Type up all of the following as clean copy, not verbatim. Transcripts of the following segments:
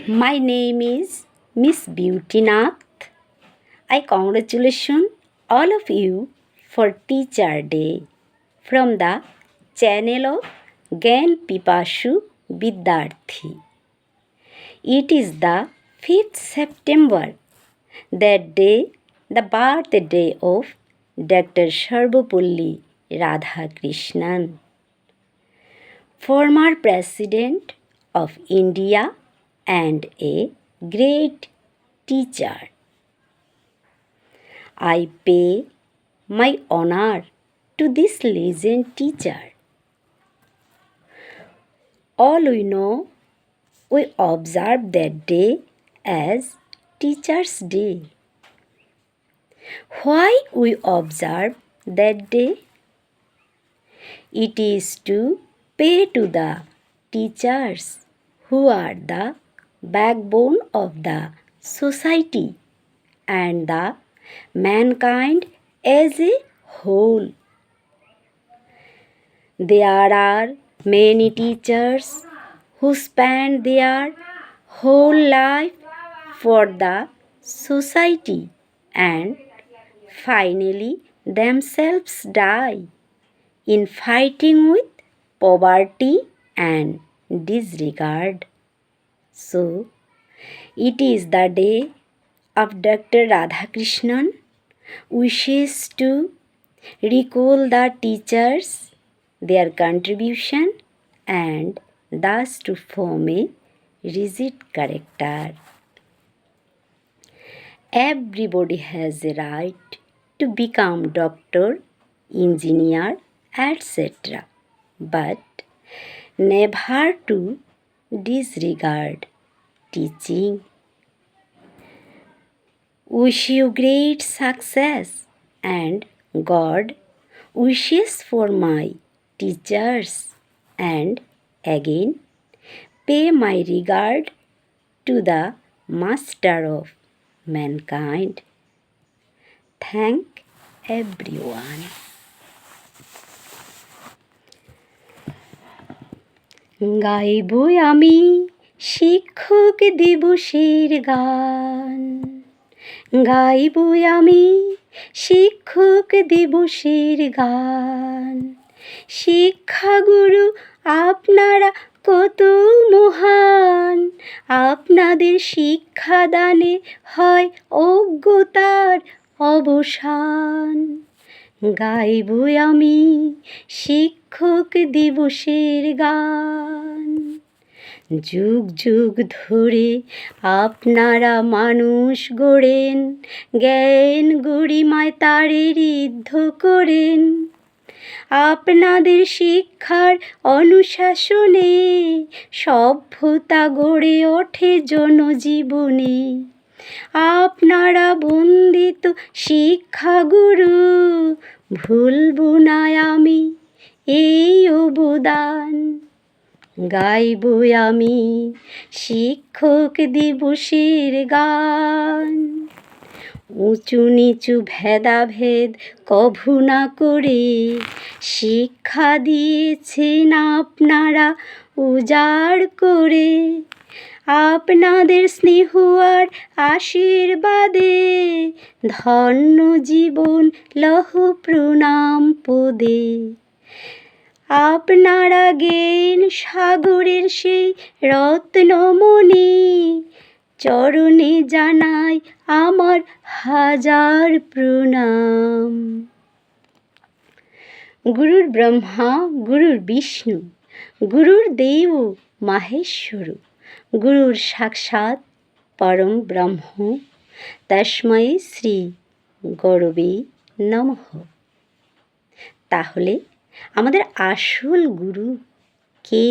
My name is Miss Beauty Nath. I congratulate all of you for Teacher Day from the channel of Gyan Pipashu Vidyarthi. It is the 5th September, that day, the birthday of Dr. Sarvepalli Radhakrishnan, former President of India and a great teacher. I pay my honor to this legend teacher. All we know, we observe that day as Teacher's Day. Why we observe that day? It is to pay to the teachers who are the backbone of the society and the mankind as a whole. There are many teachers who spend their whole life for the society and finally themselves die in fighting with poverty and disregard. So, it is the day of Dr. Radhakrishnan wishes to recall the teachers, their contribution, and thus to form a rigid character. Everybody has a right to become doctor, engineer, etc. But never to disregard teaching. Wish you great success and God wishes for my teachers, and again pay my regard to the master of mankind. Thank everyone. গাইব আমি শিক্ষক দিবসের গান, গাইব আমি শিক্ষক দিবসের গান। শিক্ষাগুরু আপনারা কত মহান, আপনাদের শিক্ষাদানে হয় অজ্ঞতার অবসান। গাইব আমি শিক্ষক দিবসের গান। যুগ যুগ ধরে আপনারা মানুষ গড়েন, জ্ঞান গরিমায় তারে ঋদ্ধ করেন। আপনাদের শিক্ষার অনুশাসনে সভ্যতা গড়ে ওঠে জনজীবনে। আপনারা বন্দিত শিক্ষাগুরু, ভুলব না আমি এই অবদান। গাইব আমি শিক্ষক দিবসের গান। উঁচু নিচু ভেদাভেদ কভু না করে শিক্ষা দিয়েছেন আপনারা উজাড় করে। আপনাদের স্নেহ আর আশীর্বাদে ধন্য জীবন লহ প্রণাম পদে। আপনারা জ্ঞান সাগরের সেই রত্নমণি, চরণে জানাই আমার হাজার প্রণাম। গুরুর ব্রহ্মা গুরুর বিষ্ণু গুরুর দেব মাহেশ্বর, গুরুর সাক্ষাৎ পরম ব্রহ্ম, তস্মৈ শ্রী গুরবে নমঃ। তাহলে আমাদের আসল গুরু কে?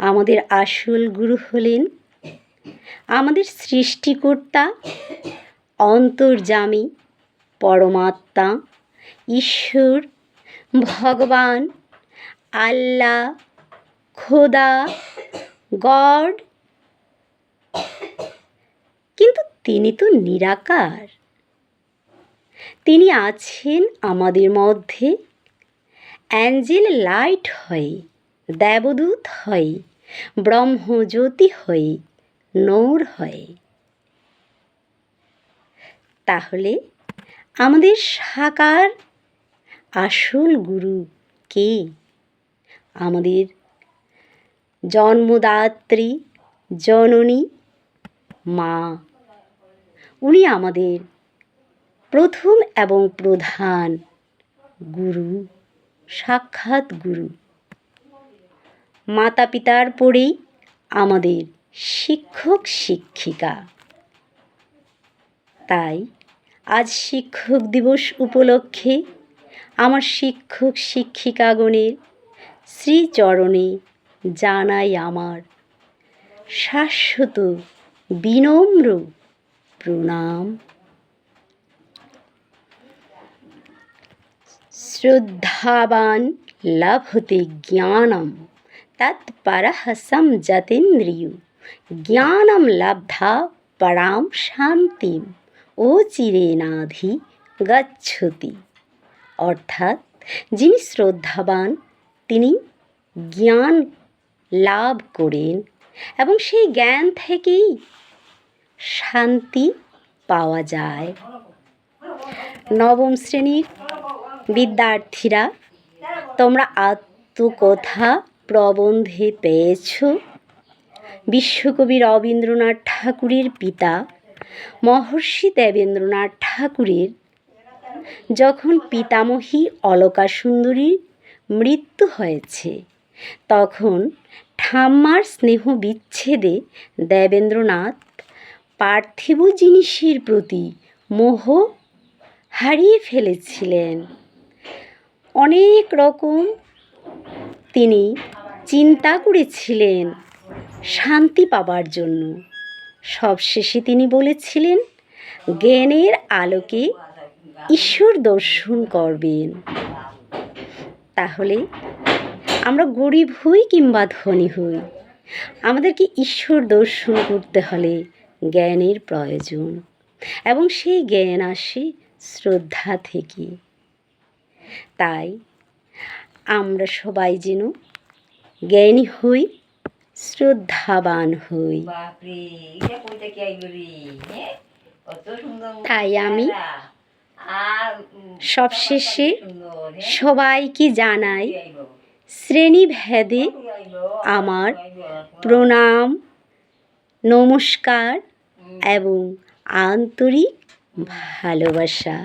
আমাদের আসল গুরু হলেন আমাদের সৃষ্টিকর্তা, অন্তর্যামী, পরমাত্মা, ঈশ্বর, ভগবান, আল্লাহ, খোদা, গড। কিন্তু তিনি তো নিরাকার। তিনি আছেন আমাদের মধ্যে, অ্যাঞ্জেল লাইট হয়ে, দেবদূত হয়ে, ব্রহ্মজ্যোতি হয়ে নূর হয়ে। তাহলে আমাদের সাকার আসল গুরু কে? আমাদের জন্মদাত্রী জননী মা। উনি আমাদের প্রথম এবং প্রধান গুরু, সাক্ষাৎ গুরু। মাতা পিতার পরেই আমাদের শিক্ষক শিক্ষিকা। তাই আজ শিক্ষক দিবস উপলক্ষে আমার শিক্ষক শিক্ষিকাগণের শ্রীচরণে জানাই আমার শাশ্বত বিনম্র প্রণাম। শ্রদ্ধাবান লভতে জ্ঞানম তৎপরঃ সমযতেন্দ্রিয় জ্ঞানম লব্ধা পরাম শান্তিম অচিরেনাধি গচ্ছতি। অর্থাৎ যিনি শ্রদ্ধাবান তিনি জ্ঞান লাভ করেন এবং সেই জ্ঞান থেকেই শান্তি পাওয়া যায়। নবম শ্রেণীর বিদ্যার্থীরা, তোমরা আত্মকথা প্রবন্ধে পেয়েছ বিশ্বকবি রবীন্দ্রনাথ ঠাকুরের পিতা মহর্ষি দেবেন্দ্রনাথ ঠাকুরের যখন পিতামহী অলকা সুন্দরীর মৃত্যু হয়েছে, তখন ঠাম্মার স্নেহ বিচ্ছেদে দেবেন্দ্রনাথ পার্থিব জিনিসের প্রতি মোহ হারিয়ে ফেলেছিলেন। অনেক রকম তিনি চিন্তা করেছিলেন শান্তি পাবার জন্য। সবশেষে তিনি বলেছিলেন জ্ঞানের আলোকে ঈশ্বর দর্শন করবেন। তাহলে আমরা গরিব হই কিংবা ধনী হই, আমাদেরকে ঈশ্বর দর্শন করতে হলে জ্ঞানের প্রয়োজন, এবং সেই জ্ঞান আসে শ্রদ্ধা থেকে। তাই আমরা সবাই যেন জ্ঞানী হই, শ্রদ্ধাবান হই। তাই আমি সবশেষে সবাইকে জানাই শ্রেণীভেদে আমার প্রণাম, নমস্কার এবং আন্তরিক ভালোবাসা।